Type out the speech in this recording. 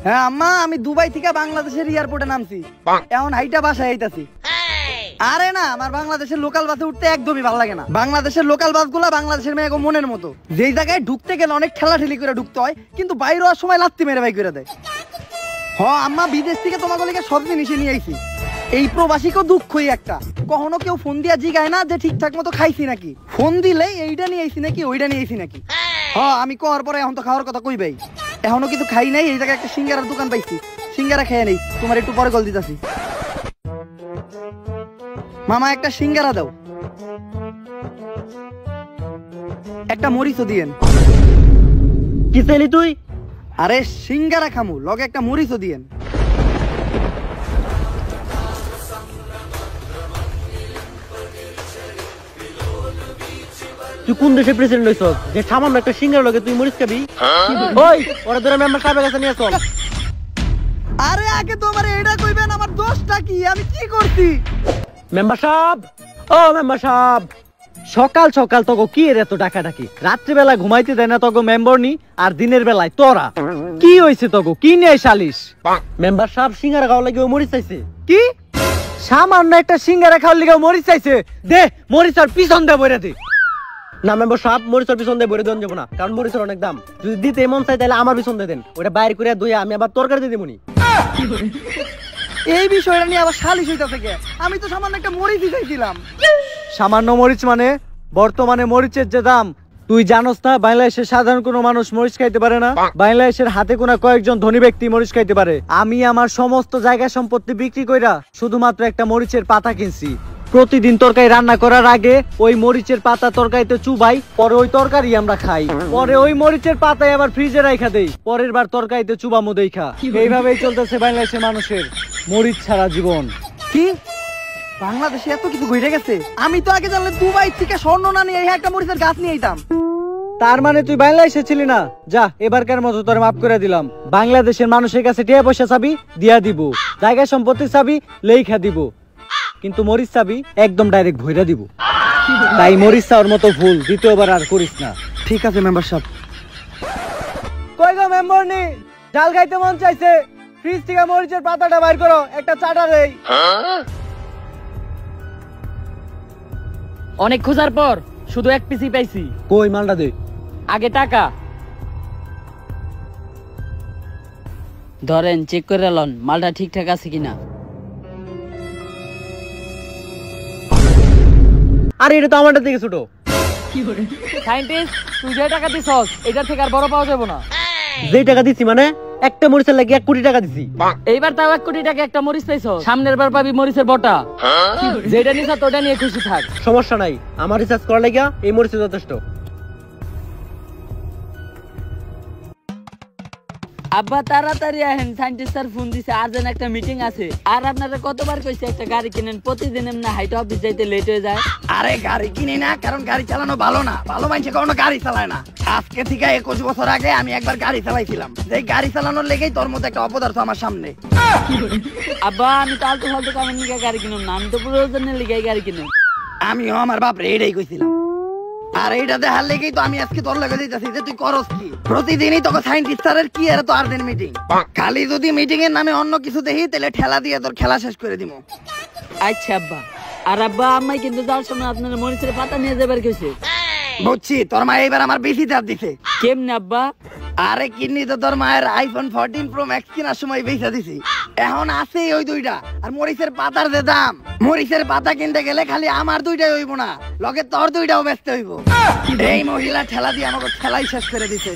হ্যাঁ আম্মা, আমি দুবাই থেকে বাংলাদেশের এয়ারপোর্টে নামছি, এখন হাইটা বাসায় আইতাছি। আরে না, আমার বাংলাদেশের লোকাল বাসে উঠতে একদমই ভালো লাগে না। বাংলাদেশের লোকাল বাসগুলা বাংলাদেশের মেয়ে মনের মতো, যেই জায়গায় ঢুকতে গেলে অনেক ঠেলাঠেলি করে ঢুকতে হয়, কিন্তু বাইরে হওয়ার সময় লাত্তি মেরে বাই করে দেয়। হ আম্মা, বিদেশ থেকে তোমাকে লেগে সব জিনিসই নিয়ে আইছি। এই প্রবাসীকেও দুঃখই একটা, কখনো কেউ ফোন দিয়া জিগায় না যে ঠিকঠাক মতো খাইছি নাকি, ফোন দিলেই এইটা নিয়ে আইছি নাকি ওইটা নিয়ে আইছি নাকি। হ্যাঁ আমি করার পরে এখন তো খাওয়ার কথা কই ভাই, এখনো কিছু খাই নাই। এই জায়গায় একটা সিঙ্গারার দোকান পাইছি, সিঙ্গারা খেয়ে নেই, তোমার একটু পরে কল দিতেছি। মামা একটা সিঙ্গারা দাও, একটা মরিচও দিয়েন। কি চাইলি তুই? আরে সিঙ্গারা খামু, লগে একটা মরিচও দিয়েন। তুই কোন দেশের প্রেসিডেন্ট হইছস যে সামান্য একটা সিঙ্গারা লগে তুই মরিচ খাবি? ওই ওরা ধরে মেম্বার সাহেবের কাছে নিয়ে চল। আরে আগে তো আমার এটা কইবেন, আমার দোষটা কি, আমি কি করছি? মেম্বার সাহেব, ও মেম্বার সাহেব, সকাল সকাল তোকে কি এর এত ডাকাডাকি? রাত্রিবেলা ঘুমাইতে দেয় না তোকে মেম্বার নি, আর দিনের বেলায় তোরা কি হয়েছে? তোকে কি নিয়ে সালিশ? মেম্বার সাহেব সিঙ্গারা খাওয়ার লাগে মরিচ চাইছে। কি সামান্য একটা সিঙ্গারা খাওয়ার লিগে মরিচ চাইছে? দে মরিচার পিছন দে বইরা দে। না মেম্বার সাহেব, মরিচের পিছন দিয়ে বইরে দেন যাবো না, কারণ মরিচের অনেক দাম। যদি দিতে মন চাই তাহলে আমার পিছন দিয়ে দেন, ওটা বাইরে করে দুই আমি আবার তরকারি দিয়ে দিবনি। এই বিষয়টা নিয়ে আবার সালিশ হইতাছে কে? আমি তো সামান্য একটা মরিচই চাইছিলাম। সামান্য মরিচ মানে? বর্তমানে মরিচের যে দাম তুই জানোস না? বাংলাদেশের সাধারণ কোনো মানুষ মরিচ খাইতে পারে না, বাংলাদেশের হাতে গোনা কয়েকজন ধনী ব্যক্তি মরিচ খাইতে পারে। আমি আমার সমস্ত জায়গা সম্পত্তি বিক্রি কইরা শুধুমাত্র একটা মরিচের পাতা কিনছি। প্রতিদিন তরকারি রান্না করার আগে ওই মরিচের পাতা তরকারিতে চুবাই, পরে ওই তরকারি আমরা খাই, পরে ওই মরিচের পাতায় আবার ফ্রিজে রাখা দেই, পরের বার তরকারিতে চুবামো দেখা। এইভাবেই চলতেছে বাংলাদেশের মানুষের মরিচ ছাড়া জীবন। কি বাংলাদেশে এত কিছু ঘটে গেছে? আমি তো আগে জানলে দুবাই থেকে স্বর্ণ না নিয়ে একটা মরিচের গাছ নিয়ে আইতাম। তার মানে তুই বাংলাদেশে ছিলি না? যা, এবারকার মতো তোর মাফ করে দিলাম। বাংলাদেশের মানুষের কাছে টিয়া পয়সা চাবি দিয়া দিব, জায়গা সম্পত্তি চাবি লেখা দিব, কিন্তু মরিচ চাবি একদম ডাইরেক্ট ভইরা দিব। তাই মরিচ চাওয়ার মতো ভুল দ্বিতীয়বার আর করিস না। ঠিক আছে মেম্বার সাহেব। কই গো মেম্বার নি, ডাল খাইতে মন চাইছে, ফ্রিজ থেকে মরিচের পাতাটা বাইর করো, একটা চাটা দেই। অনেক খোঁজার পর শুধু এক পিসি পাইছি। কই মালটা দে। আগে টাকা ধরেন, চেক করে লন মালটা ঠিকঠাক আছে কিনা। আরে এটা তো আমারটা থেকে ছোট। সাইন্টিস্ট, তুই যে টাকা দিছস এটার থেকে আর বড় পাওয়া যাবে না। যে টাকা দিছি মানে একটা মরিচের লাগে 1 কোটি টাকা দিছি। এইবার তাও 1 কোটি টাকা একটা মরিচ পাইছস, সামনের বার পাবি মরিচের বটা। যেটা নিছ তোটা নিয়ে খুশি থাক। সমস্যা নাই, আমার রিসার্চ করার লাগিয়া এই মরিচ যথেষ্ট। আব্বা তাড়াতাড়ি আহেন, সাইন্টিস্ট স্যার ফোন দিছে, আর্জেন্ট একটা মিটিং আছে। আর আপনারা কতবার কইছে একটা গাড়ি কিনেন, প্রতিদিন না হাইট অফিস যাইতে লেট হয়ে যায়। আরে গাড়ি কিনি না, কারণ গাড়ি চালানো ভালো না, ভালো মানুষে কখনো গাড়ি চালায় না। আজকে থেকে 21 বছর আগে আমি একবার গাড়ি চালাইছিলাম, যে গাড়ি চালানোর লেগেই তোর মতো একটা অপদার্থ আমার সামনে। আব্বা আমি তো আলতু ফালতু কামের লিগে গাড়ি কিনুম না, আমি তো প্রয়োজনের লিগে গাড়ি কিনুম। আমিও আমার বাপরে এটাই কইছিলাম, আর এইটা দেখার লেগেই তো আমি আজকে তোর লগে দিতেছি যে তুই করস কি। প্রতিদিনই তোকে সাইন্টিস্ট স্যারের কি আর তো আর্জেন্ট মিটিং, খালি যদি মিটিং এর নামে অন্য কিছু দেখি তাহলে ঠেলা দিয়ে তোর খেলা শেষ করে দিব। আচ্ছা আব্বা। আর আব্বা আম্মাই কিন্তু যাওয়ার সময় আপনার মরিচের পাতা নিয়ে যাবার কইছে। বুঝছি, তোর মা এবার আমার বেশি চাপ দিছে। কেমনে আব্বা? আরে কিডনি তো তোর মায়ের আইফোন 14 প্রো ম্যাক্স কেনার সময় বেচা দিছি, এখন আছে ওই দুইটা। আর মরিচের পাতার যে দাম, মরিচের পাতা কিনতে গেলে খালি আমার দুইটাই হইব না, লগে তোর দুইটাও বেচতে হইব। এই মহিলা ঠেলা দিয়ে আমাকে খেলাই শেষ করে দিছে।